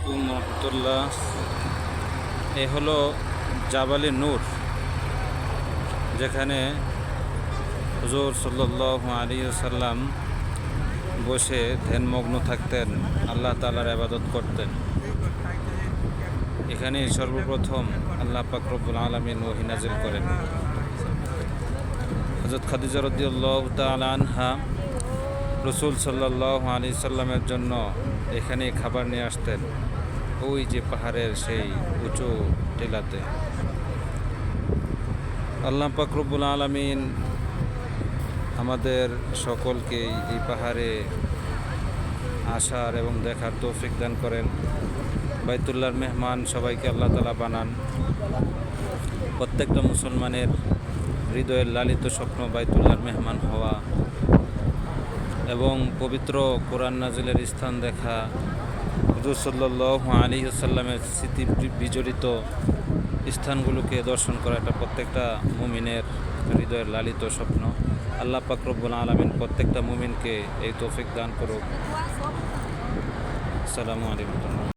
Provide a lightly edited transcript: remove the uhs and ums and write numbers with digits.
আলাইকুম রহমতুল্লাহ। এ হলো জাবালে নূর, যেখানে হুজুর সাল্লাল্লাহু আলাইহি ওয়াসাল্লাম বসে ধ্যানমগ্ন থাকতেন, আল্লাহ তাআলার ইবাদত করতেন। এখানে সর্বপ্রথম আল্লাহ পাক রব্বুল আলামিন ওহী নাযিল করেন। হযরত খাদিজা রাদিয়াল্লাহু তাআলা আনহা রাসূল সাল্লাল্লাহু আলাইহি সাল্লামের জন্য এখানে খাবার নিয়ে আসতেন, ওই যে পাহাড়ের সেই উঁচু টিলাতে। আল্লাহ পাক রব্বুল আলামিন আমাদের সকলকে এই পাহাড়ে আসার এবং দেখার তৌফিক দান করেন। বাইতুল্লাহর মেহমান সবাইকে আল্লাহ তাআলা বানান। প্রত্যেকটা মুসলমানের হৃদয়ের লালিত স্বপ্ন বাইতুল্লাহর মেহমান হওয়া এবং পবিত্র কোরআন নাজিলের স্থান দেখা, হুজুর সাল্লাল্লাহু আলাইহি ওয়াসাল্লামের স্মৃতি বিজড়িত স্থানগুলোকে দর্শন করা, এটা প্রত্যেকটা মুমিনের হৃদয়ের লালিত স্বপ্ন। আল্লাহ পাক রব্বুল আলামিন প্রত্যেকটা মুমিনকে এই তৌফিক দান করুক। আসসালামু আলাইকুম।